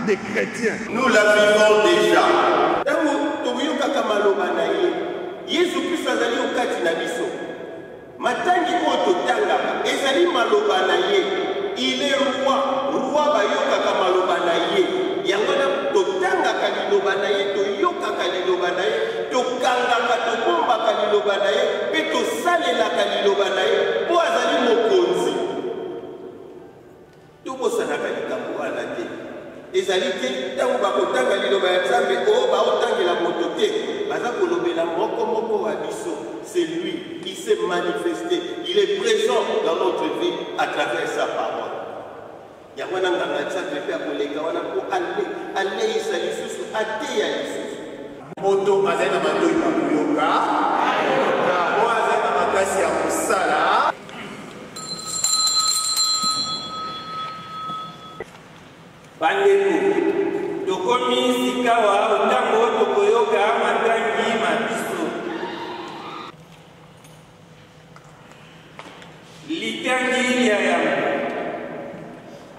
Des chrétiens. Nous la vivons déjà. Yesu Christ azali okati na biso. Matangi oto tanga ezali maloba na ye. Il est roi bayoka ka maloba na ye. Yango na totanga ka liloba na ye, toyoka ka liloba na ye, tokanga ka tobomba ka liloba na ye, pe tosalela ka liloba na ye, po azali mokonzi. Tobosana ka likambo wana te. Ezali te tango bakotanga liloba ya Nzambe o baotangela moto te baza kolobela moko wa biso. C'est lui qui s'est manifesté, il est présent dans notre vie à travers sa parole. Yawana nganga Nzambe pe akoleka wana po ale isa lisusu ateya lisusu moto azali na matoi ya kuyoka o azali na makasi ya kosala. Bandeko, tokomi sikawa otango tokoyoka matangi mabiso. Litangi ya yango.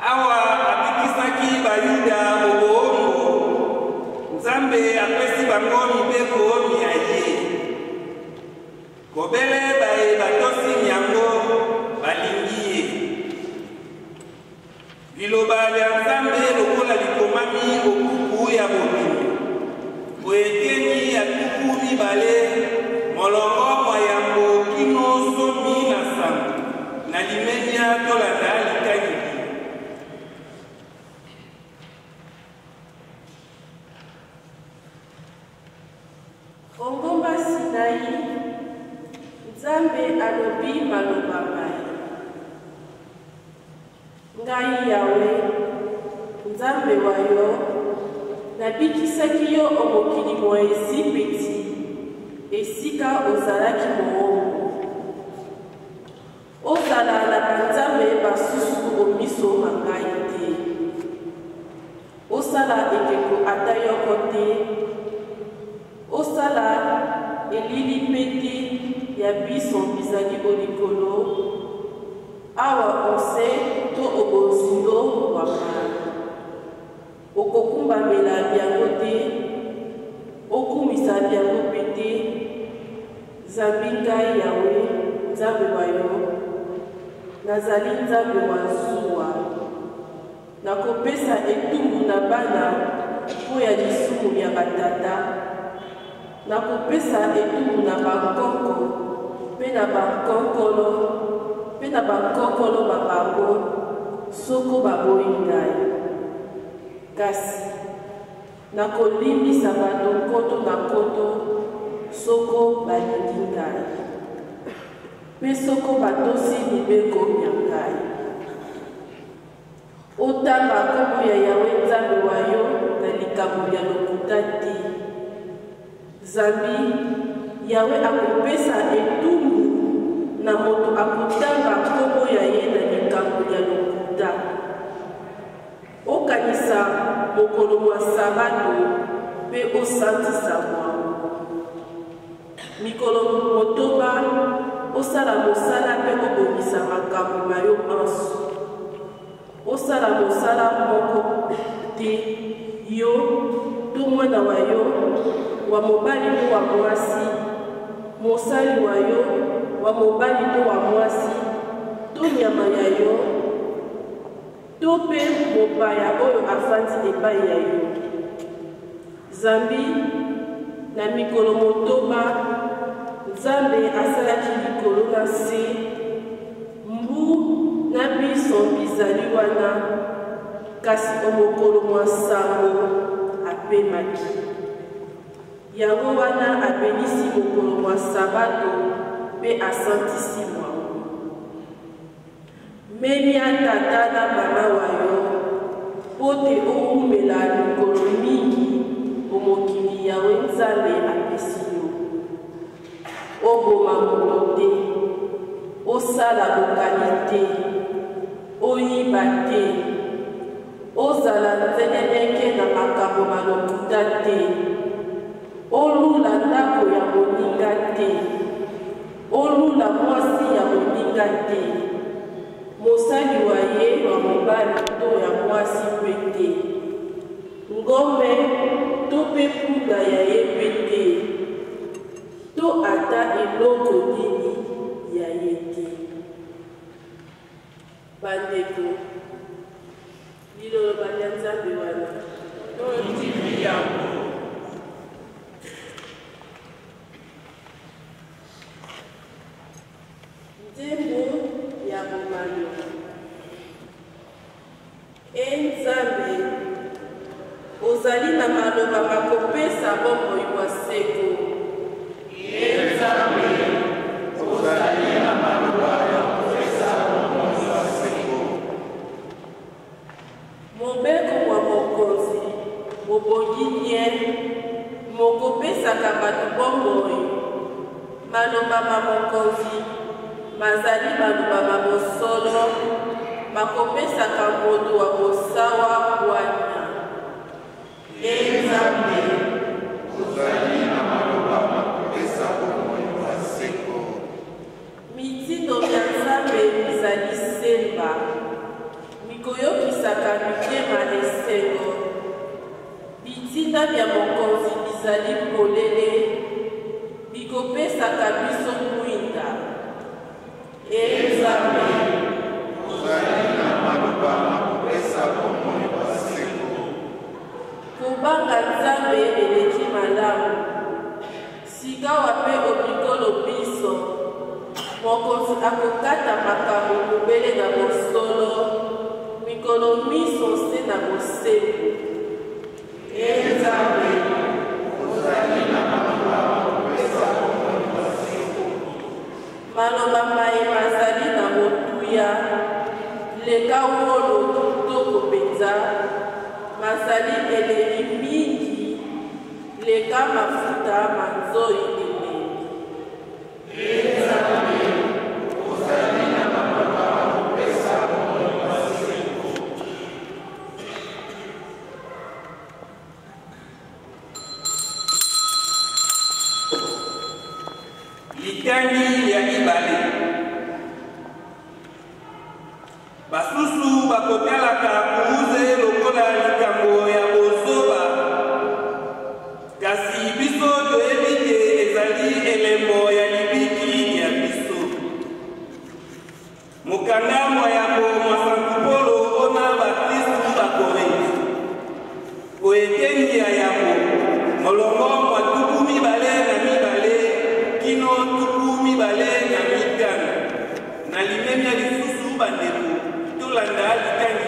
Awa abikisaki bayuda obongo. Nzambe apesi bango mibeko miaye. Kobele bae batosi nyango balingiye. Liloba ya Nzambe lokola likomami okuku ya bomimi. Boeteni ya tuku mibale molongo mwayambo kino somi na sango na limenya tolanda likaki. Ongomba Sinai, Nzambe alobi maloba mai. Ngai Yawe, Nzambe wayo, nabikisaki yo omokili mwa Ezipiti, esika ozalaki moongo. Ozala na banzambe basusu omiso mangai te. Osala ekeko ata yoko te. Osala elili pete ya biso bizali olikolo. Awa onse to obozindo wama. Okokumba mela biango te. Okumisa biango pete. Zambinga Yawe, Nzambe wayo. Nazali Nzambe wazuwa. Nakopesa etumbu na bana po ya lisumu ya batata. Nakopesa etumbu na bankoko pe na bankokolo. Pena bankokolo babango soko baboyi ngai. Kasi nakolimbisa bato nkoto na nkoto soko balingi ngai. Pe soko batosi mibeko ya ngai. Otanga kombo ya Yawe Nzambe wayo na likambo ya lokuta te. Zambi Yawe akopesa etumbu na moto akutanga kombo ya ye na likambo ya lokuta. Okanisa mokolo mwa sabato pe osantisa mwango. Mikolo motoba osala mosala pe obongisa makambo na yo anso. Osala mosala moko te yo to mwana wa yo wa mobali to wa mwasi mosali wa yo wa mobali to wa mwasi to nyama ya yo to pe mopaya oyo afandi epai ya yo. Zambi na mikolo motoba Nzambe asalaki likolo na se mbu na biso bizali wana kasi omokolo mwa sango apemaki. Yango wana abenisi mokolo mwa sabato pe asantisi mwango. Memi tata na mama wayo pote oumela mikolo mingi omokili Yawe Nzambe apesi yo. oboma moto te, osala bokani te, oyiba te, ozala nzeneneke na makambo malokuta te, olula ndako ya moninga te, olula mwasi ya moninga te, mosali wa ye wa mobali to ya mwasi mpe te, ngombe to mpe punda ya ye mpe te, to ata eloko nini ya ye te. Bandeko, lilolo banya nzambe wana tondimi yango. Nzembo ya bomano. Nzambe, ozali na maloba bakopesa bomoi wa seko. Nzambe, ozali na maloba bakopesa bomoi wa seko. Mobeko wa mokonzi, mobongi nye, mokopesaka bato bomoi. Maloba ma mokonzi, mazali maloba ma bosolo, bakopesaka moto wa bosawa bwania. Nzambe, ozali na maloba bakopesa bomoi wa seko. Mitindo ya Nzambe ezali semba, mikoyokisaka mitema esengo. Bitinda bya mokonzi bizali polele, bikopesaka biso mwinda. Nzambe, ozali na maloba bakopesa bomoi wa seko. Kobanga Nzambe eleki malamu, sika wape omikolo biso, mokonzi akokata makambo mobele na bosolo, mikolo miso se na bosembo. Nzambe, ozali na maloba bakopesa bomoi wa seko. Maloba mayema azali na motuya, leka wolo kitoko penza, mazali eleki mingi, leka mafuta manzoi elengi. Nzambe, ozali na maloba bakopesa bomoi wa seko. Litani ya mibale. Basusu bakotalaka kuuze lokola likambo ya bozoba, kasi biso toyebi te ezali elembo ya libiki ya biso. Mokanda moyambo Masantu Polo ona bakristu bakorinti. Koyekeni ya yambo molongo mwa tuku mibale na mibale kino tuku mibale na mitano. Na limemia lisusu bandeko tolanda litani.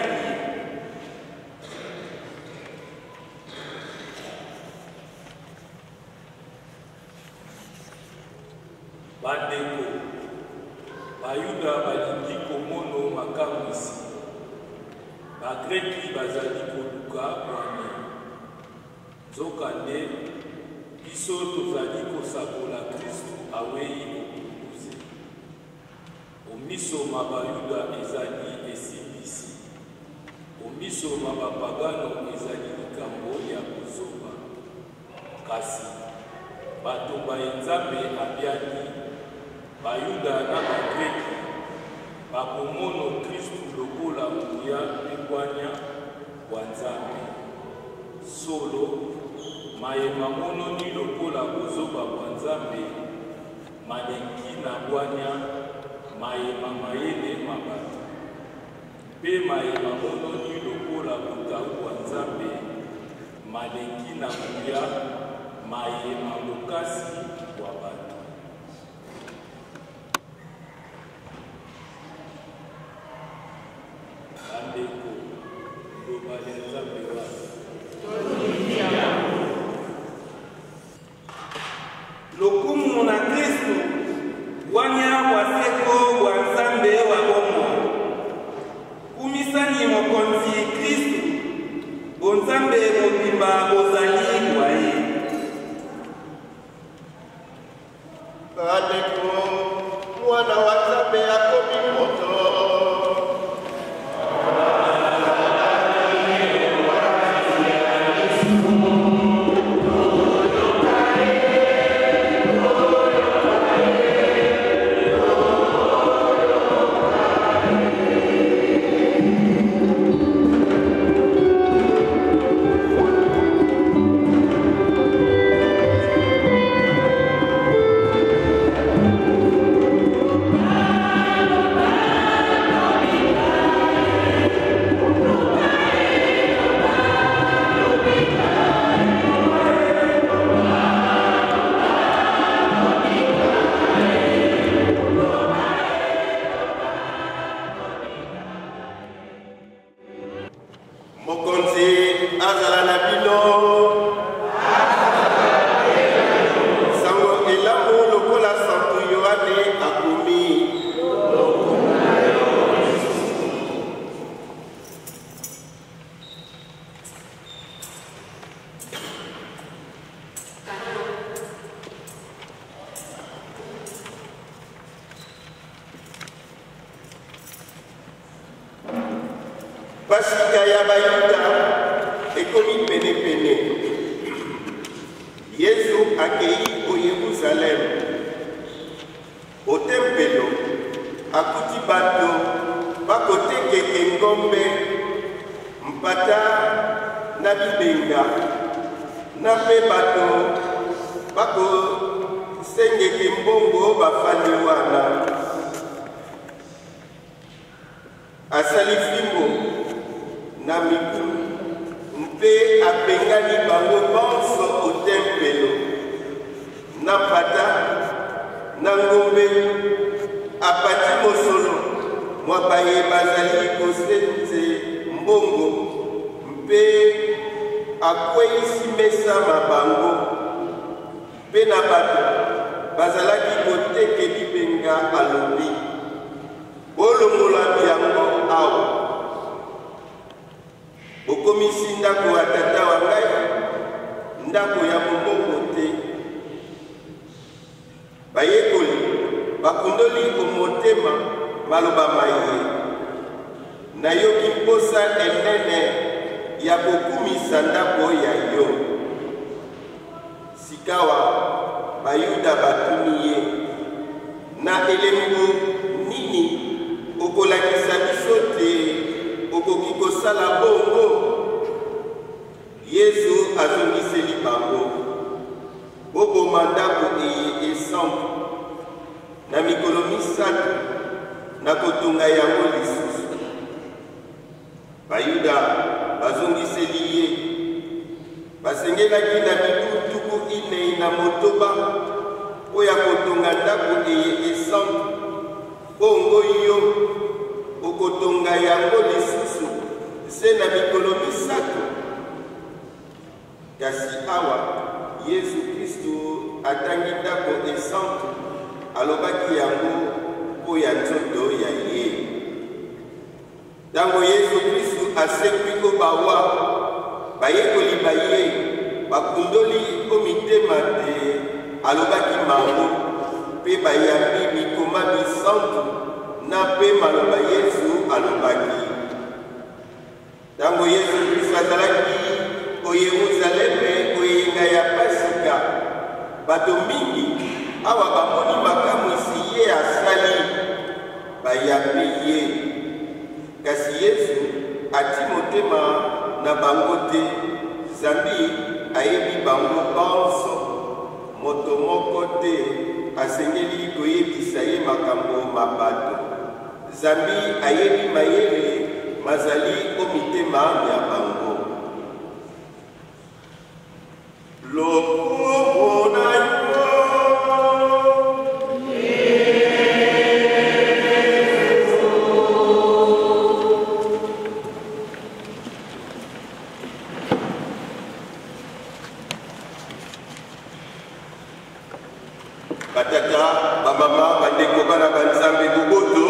Bandeko, bayuda balingi komono makambo isi, bagreki bazali koluka bwana. Nzokande biso tozali kosakola Kristu awei kokukuze. Omiso mabayuda ezali esibisi, omiso mabapagano ezali likambo ya kozoba. Kasi bato ba Nzambe abiani, bayuda na bagreki bakomono Kristu lokola nguya ebwanya wa Nzambe. Solo mayema mononi lokola kozoba wa Nzambe, malengi na bwanya mayema mayele mabato. Pe mayema mononi lokola kotau wa Nzambe, malengi na nguya mayema lokasi wa bato. Bandeko, loba ya Nzambe wasi. Lokumu na Kristu wanya waseko wa Nzambe wa bomo. Kumisani mokonzi Kristu bonzambe mobimba bozali waye. bandeko mwana wa Nzambe akomi moto. Pasika ya Bayuda ekomi pene-pene. Yesu akei au Yerusalem. Au tempelo, akuti bato, bakoteke ngombe, mpata na bibenga. Na pe bato, bako sengeke mbongo bafani wana. Asali fimbo na miku mpe apengani bango banso au tempelo na pata na ngombe apati mosolo mwa baye bazali kosenze mbongo mpe akweyisi mesa mabango mpe na bato bazalaki koteke bibenga alobi bolongola yango awa bokomisi ndako ya tata wa ngai ndako ya moboko te. Bayekoli bakundoli omotema maloba maye nayoki mposa enene ya kokumisa ndako ya yo. Sikawa Bayuda batuni ye na elembo nini okolakisa biso te okoki kosala bongo. Yesu azongiseli bango boboma ndako eye esambo na mikolo misato na kotonga yango lisusu. Bayuda bazongiseli ye basengelaki na mibu tuku inei na motoba oya kotonga ndako eye esambo bongo yo okotonga yango lisusu se na mikolo misato. Kasi awa Yesu Kristo atangi ndako esantu alobaki yango po ya nzoto ya ye. Tango Yesu Kristo asekwi ko bawa bayekoli baye bakundoli ko mitema te alobaki mango pe bayambi mikoma bisantu na pe maloba Yesu alobaki. Tango Yesu Kristo azalaki o Yerusaleme oyenga ya Pasika bato mingi awa bamoni makamu isi ye asali bayambi ye. Kasi Yesu ati motema na bango te. Zambi ayebi bango banso moto moko te asengeli koyebisa ye makambo mabato. Zambi ayebi mayele mazali o mitema ya bango. Lobo na yo batata bamama bandeko bana banzambe buboto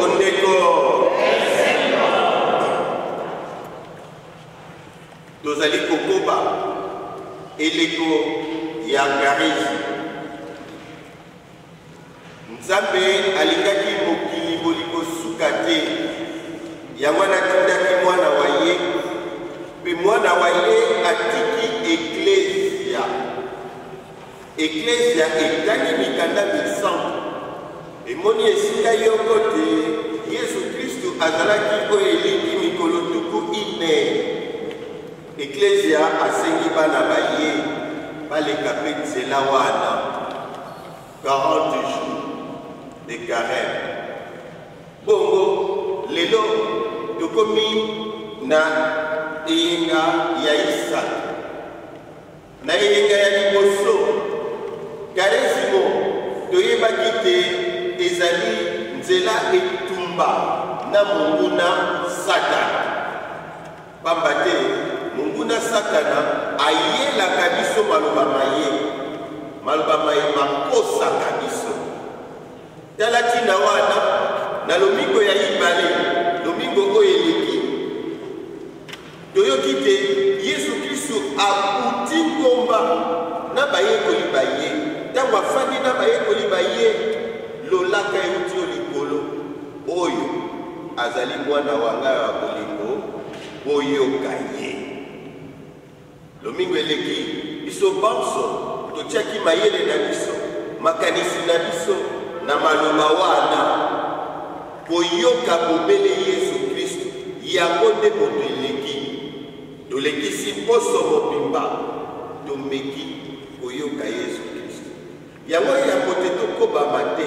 ondeko tozali kokoba eleko ya charisme Nzambe alingaki mokili boliko suka te. Yango atindaki mwana wa ye. Pe mwana wa ye atiki eklesia. Eklesia etani mikanda misantu. Emoni esika yoko te Yesu Kristu azalaki oyo elingi mikolo tuku ine. Eklesia asengi bana baye baleka mpe nzela wana 40 jours de carême. Bongo lelo tokomi na eyenga ya Isaka. Na eyenga ya liboso karesimo toyebaki te ezali nzela etumba na monguna Satana. Pamba te monguna Satana ayelaka biso maloba maye makosaka biso. Tala tina wana na lomingo ya ibale lomingo oyo eleki toyoki te Yesu Kristu akuti ngomba na bayekoli baye. Ntango afandi na bayekoli baye lolaka euti yo likolo oyo azali mwana wanga ya bolingo boyoka ye. Lomingo eleki biso banso totiaki mayele na biso makanisi na biso na maloba wana koyoka bobele Yesu Kristu. Yango nde moto eleki tolekisi poso mobimba tomeki koyoka Yesu Kristu. Yango yango te tokobama te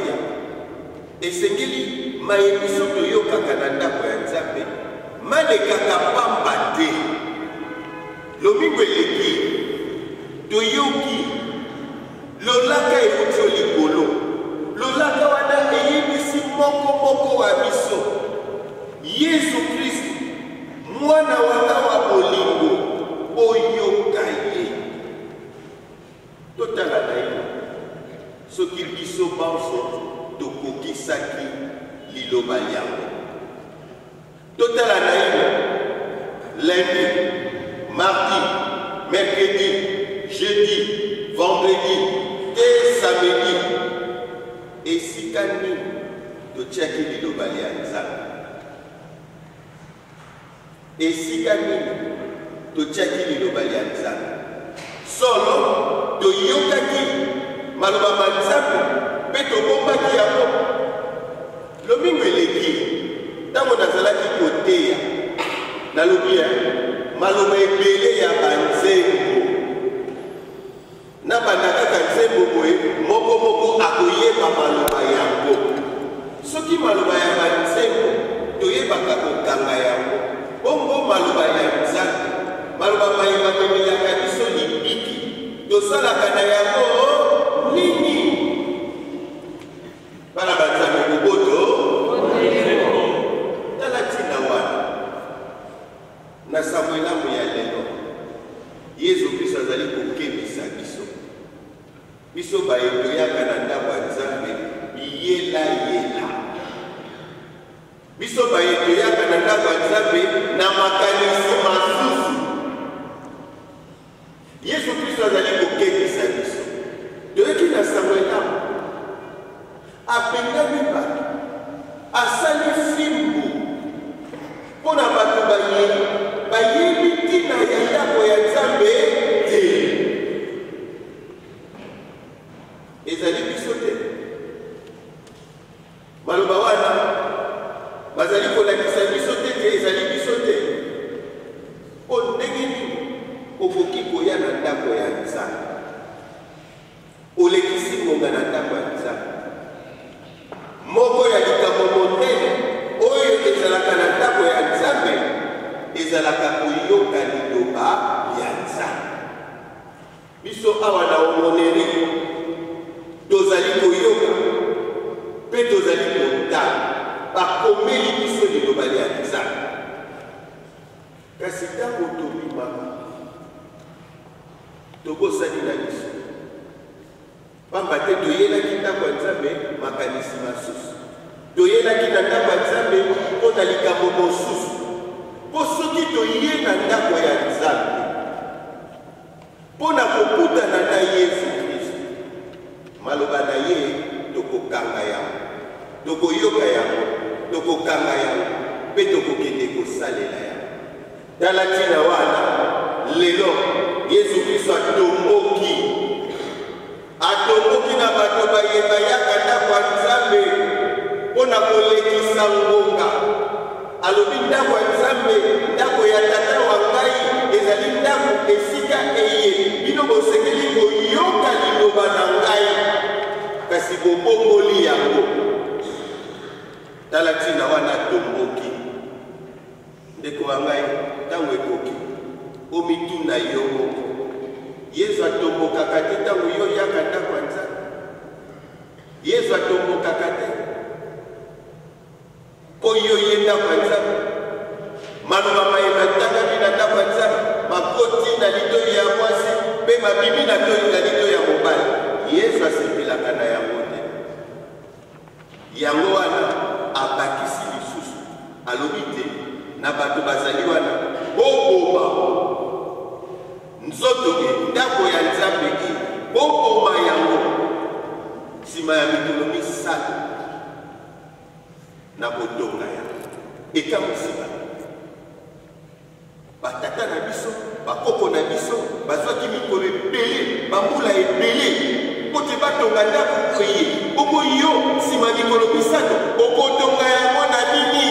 esengeli mayebiso toyokaka na ndako ya Nzambe malekaka pamba te. Lomingo eleki toyoki lolaka euti yo likolo. Lolaka wana eyebisi moko wa biso Yesu Kristu mwana wanga wa bolingo oyoka ye. Totala na ye soki biso banso tokokisaki liloba yango. Totala na ye lundi, mardi, mercredi, jeudi, vendredi et samedi. Esika nini totiaki liloba ya Nzambe? Esika nini totiaki liloba ya Nzambe? Solo toyokaki maloba ma Nzambe mpe tobombaki yango. Lomingo eleki ntango nazalaki koteya nalobi maloba ebele ya banzembo na bandakaka nzembo boye moko akoyeba maloba yango. Soki maloba ya banzembo toyebaka kokanga yango, bongo maloba ya Nzambe maloba mayeba memelaka biso libiki tosalaka na yango nini? Bana banzambe boboto tala tina wana na Samuelamu ya lelo Yesu Kristu azali kokebisa biso. Biso bayetoyaka na ndako ya Nzambe yela. Biso bayetoyaka na ndako ya Nzambe na makanisi masusu. Yesu Kristu azali kokebisa biso. Toyoki na Samuelamu apengami bato asali fimbu mpo na bato bayebi ntina ya ndako ya Nzambe te. Ezali biso te. Maloba wana bazali kolakisa biso te ezali biso te. Po ndenge nini okoki koya na ndako ya Nzambe olekisi ngonga na ndako ya Nzambe moko ya likambo monene oyo ezalaka na ndako ya Nzambe ezalaka koyoka liloba ya Nzambe. Biso awa na omoneri tozali koyoka mpe tozali kotala bakomeli biso liloba ya Nzambe. Kasi ntango tobimaka tobosani na biso pamba te toyelaki ndako ya Nzambe makanisi masusu, toyelaki na ndako ya Nzambe mpo na likambo mosusu. Po soki toye na ndako ya Nzambe mpo na kokutana na Yesu Kristu maloba na ye tokokanga yango. tala ntina wana lelo Yesu Kristo atomboki na bato bayeba yaka ndako ya Nzambe mpona kolekisa ngonga. Alobi ndako ya Nzambe, ndako ya tata wa ngai ezali ndako esika eye bino bosengeli koyoka liloba na ngai kasi bobongoli yango. Tala ntina wana atomboki ndeko wa ngai ntango ekoki omituna yo moko Yesu atombokaka te ntango yo yaka ndako ya Nzambe. Yesu atombokaka te po yo ye ndako ya Nzambe. Maloba mayeba etangami na ndako ya Nzambe, makoti na litoi ya mwasi mpe mabimi na litoi ya mobali. Yesu asepelaka na yango te. Yango wana abakisi lisusu alobi te na bato bazali wana boboma nzoto ndako ya Nzambe boboma yango nsima ya mikolo misatu na kotonga yango ekamwisima. Batata na biso bakoko na biso bazwaki mikolo ebele bambula ebele po te batonga ndako oye bongo yo nsima mikolo misatu okotonga yango na nini?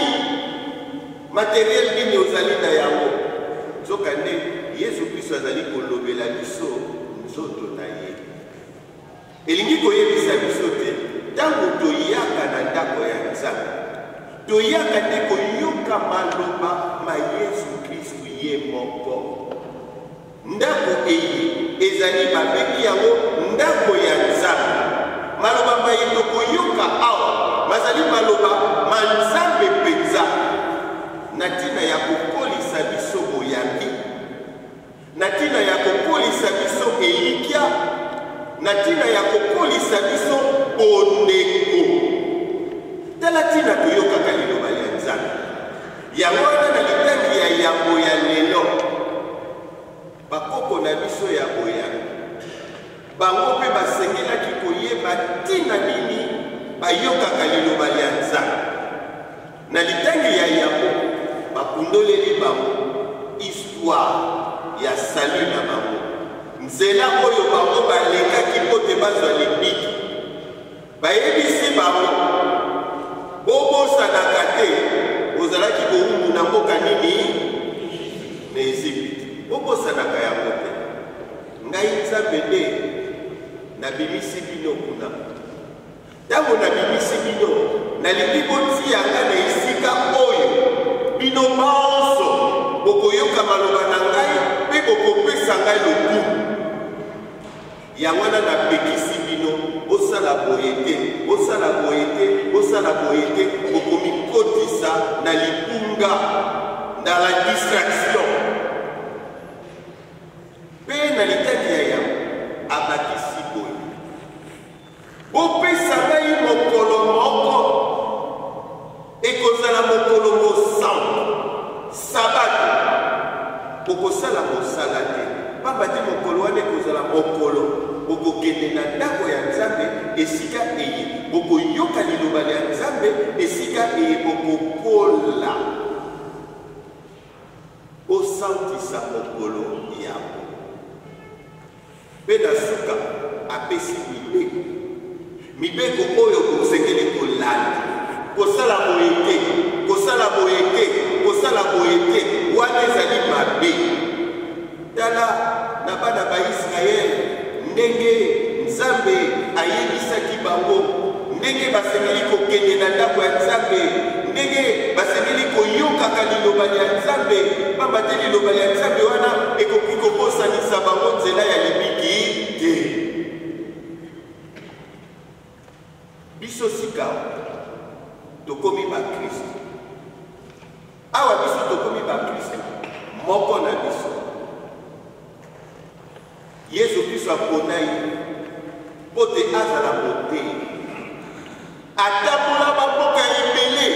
Materiel nini ozali na yango? Nzoka nde Yesu Kristo azali kolobela biso nzoto na ye. Elingi koyebisa biso te ntango toyaka na ndako ya Nzambe toyaka te koyoka maloba ma Yesu Kristo ye moko. Ndako eye ezali babengi yango ndako ya Nzambe. Maloba maye tokoyoka awa mazali maloba ma Nzambe penza na ntina ya kokolisa biso boyambi, na ntina ya kokolisa biso elikya, na ntina ya kokolisa biso bondeko. Tala ntina toyokaka liloba ya Nzambe. Yango wana na litangi ya yambo ya lelo bakoko na biso ya boyambi bango mpe basengelaki koyeba ntina nini bayokaka liloba ya Nzambe. Na litangi ya yambo bakundoleli bango histoire ya sali na bango, nzela oyo bango balekaki po te bazwa libiki. Bayebisi bango bobosanaka te ozalaki bowumbu na mboka nini na Ezipiti, bobosanaka yango te. Ngai Nzambe nde nabimisi bino kuna. Ntango nabimisi bino nalingi botianga na esika oyo bino banso bokoyoka maloba na ngai mpe bokopesa ngai lokumu. Yango wana napekisi bino osala boye te, osala boye te, osala boye te, bokomikotisa na lipunga na la distraction. Mpe na litaki ya yango abakisi boye bopesa ngai mokolo moko ekozala mokolo mosantu sabato okosala mosala te. Pamba te mokolo wana ekozala mokolo bokokende na ndako ya Nzambe esika eye bokoyoka liloba ya Nzambe esika eye bokokola osantisa mokolo yango. Mpe na suka apesi mibeko oyo kosengeli kolanda kosala boye te, kosala boye te, kosala boye te, wana ezali mabe. Tala na bana ba Israel ndenge Nzambe ayebisaki bango, ndenge basengeli kokende na ndako ya Nzambe, ndenge basengeli koyokaka liloba ya Nzambe. Pamba te liloba ya Nzambe wana ekoki kobosanisa bango nzela ya libiki te. Biso sika tokomi ba Kristo. Awa biso tokomi ba Kristo moko na biso. Yesu Kristo aponai po te azala mote atambola bamboka ebele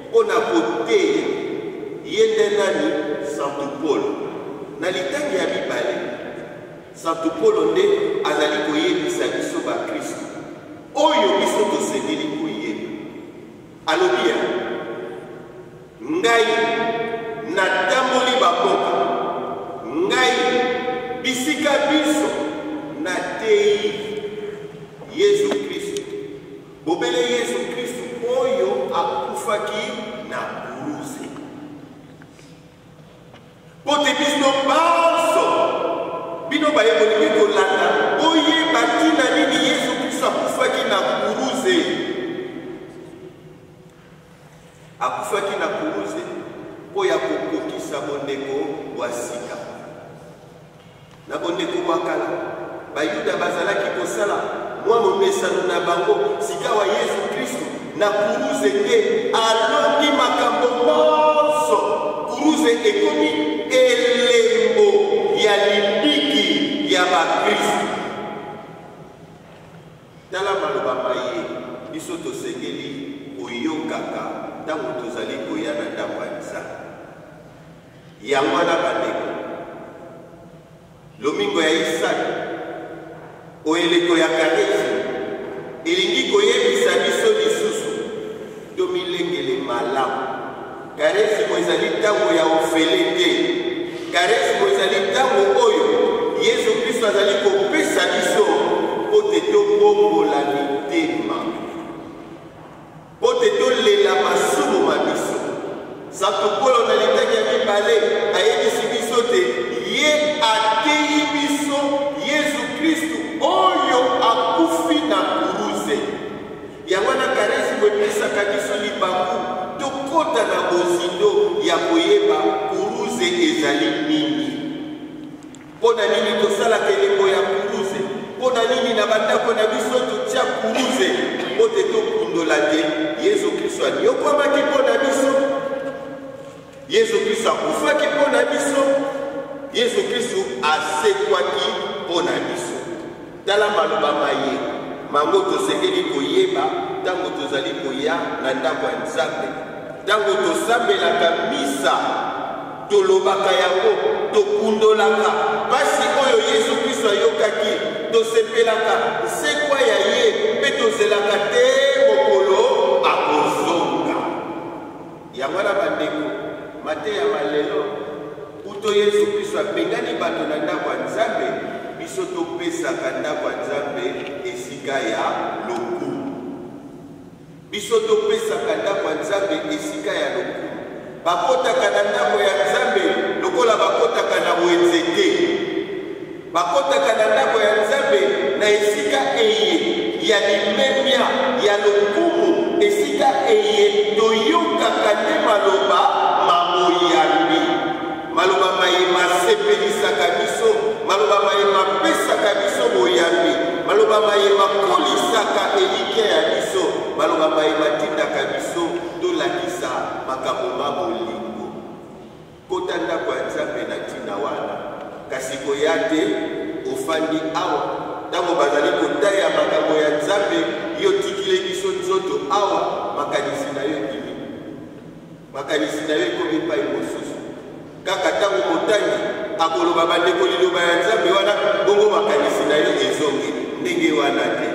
mpona koteya ye nde nani? Santu Paul. Na litangi ya mibale Santu Paul nde azali koyebisa biso ba Kristo oyo biso tosengeli koyeba. Alobi ngai natamboli esika biso na tei Yesu Kristo. Bobele Yesu Kristo oyo akufaki na kuruze. Pote biso baso bino bayeboli kolanda oye batina nini Yesu Kristo akufaki na kuruze. Akufaki na kuruze po ya kokokisa bondeko wa sika. Na bondeko wa kala bayuda bazalaki kosala mwa momesano na bango sika wa Yesu Kristo na kuruze te alongi makambo monso. Kuruze ekomi elembo ya libiki ya bakristo. Tala maloba maye biso tosengeli oyokaka ntango tozali koya na ndako ya Nzambe. Yango wana bandeko lomingo ya Isaka oyeleko ya karesi elingi koyebisa biso lisusu tomilengele malamu. Karesi mo ezali ntango ya ofele te. Karesi mo ezali ntango oyo Yesu Kristo azali kopesa biso po te tobongola mitema, po te tolela masumu ma biso. Santo Paulo na litaki ya mibale ayebisi biso te ye ateyi biso Yesu Kristo oyo akufi na kuruze. Yango na karesi mo epesaka biso libaku tokota na bozindo ya koyeba kuruze ezali nini. Pona nini tosalaka elembo ya kuruze? Pona nini na bandako na biso totia kuruze? Po te tokundola te Yesu Kristo aniokwamaki mpona biso. Yesu Kristo akufaki mpona biso. Yesu Kristo asekwaki mpona biso. Tala maloba maye mango tosengeli koyeba ntango tozali koya na ndako ya Nzambe. Ntango tosambelaka misa tolobaka yango tokundolaka pasi oyo Yesu Kristo ayokaki, tosepelaka nsekwa ya ye mpe tozelaka te mokolo akozonga. Yango na bandeko mateya malelo uto Yesu Kristo apengani bato na ndako ya Nzambe, biso topesaka ndako ya Nzambe esika ya lokumu. Biso topesaka ndako ya Nzambe esika ya lokumu. Bakotaka na ndako ya Nzambe lokola bakotaka na bwenzete. Bakotaka na ndako ya Nzambe na esika eye ya limemia ya lokumu, esika eye toyokaka nde maloba mamoyambi. Maloba mayema sepelisaka biso, maloba mayema pesaka biso moyambi, maloba mayema kolisaka elike ya biso, maloba mayema tindaka biso tolakisa makambo mabolingo. Kota ndako ya Nzambe na tina wana kasi koya te ofandi awa ntango bazali kotaya makambo ya Nzambe yo tikile biso nzoto awa makanisi na yo kimi, makanisi na yo ekomi epai mosusu. Kaka ntango motangi akoloba bandeko liloba ya Nzambe wana bongo makanisi na yo ezongi ndenge wana te.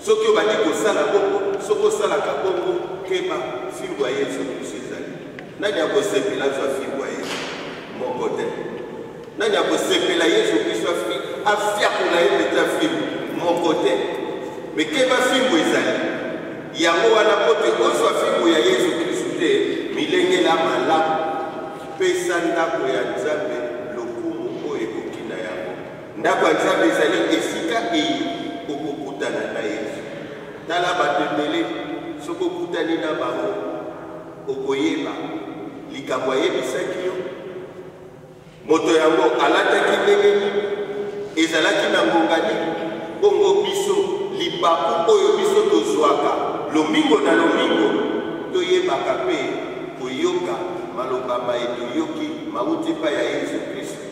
Soki obandi kosala bongo, soki osalaka bongo keba fimbo ya Yesu Kristo ezali. Nani akosepela zwa fimbo ya Yesu? Moko te. Nani akosepela Yesu Kristo afiakola ye peta fimbo? Moko te. Me keba fimbo ezali. Yango wana pote ozwa fimbo ya Yesu Kristo te milengela malamu. Pesa ndako ya Nzambe lokumu oyo ekoki na yango. Ndako ya Nzambe ezali esika eye okokutana na Yesu. Tala batembele soko kutani na bango okoyeba likambo ayebisaki yo. Moto yango alataki ndenge ezalaki na ngongani bongo biso libaku oyo biso tozwaka lomingo na lomingo toyebaka mpe koyoka maloba maye toyoki mauti pa ya Yesu Kristo.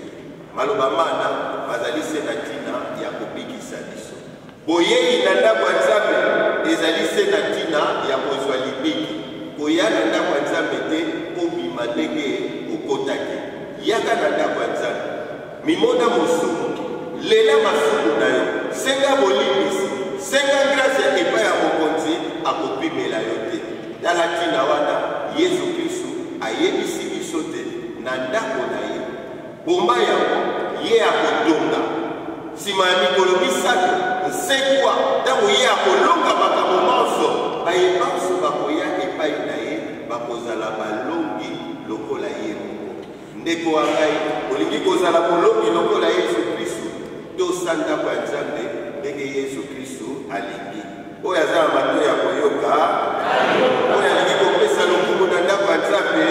Maloba mana bazali se na tina ya kobikisa biso. Boyei na ndako ya Nzambe ezali se na tina ya kozwa libiki. Koya na ndako ya Nzambe te obima ndenge okotaki. Yaka na ndako ya Nzambe mimona mosumu lela masumu na yo, senga bolimbisi, senga grâce epai ya mokonzi akopimela yo te. Tala tina wana Yesu Kristo ayebisi biso te na ndako na ye. Bomba yango ye akotonga nsima ya mikolo misato nsekwa ntango ye akolonga makambo nyonso bayebanso bakoya epai na ye bakozala balongi lokola ye moko ndeko wa ngai olingi kozala bolongi lokola Yesu Kristo tosanda kwa Nzambe ndenge Yesu Kristo alingi oyo aza na matoi ya koyoka oyo alingi kopesa lokumu na ndako ya Nzambe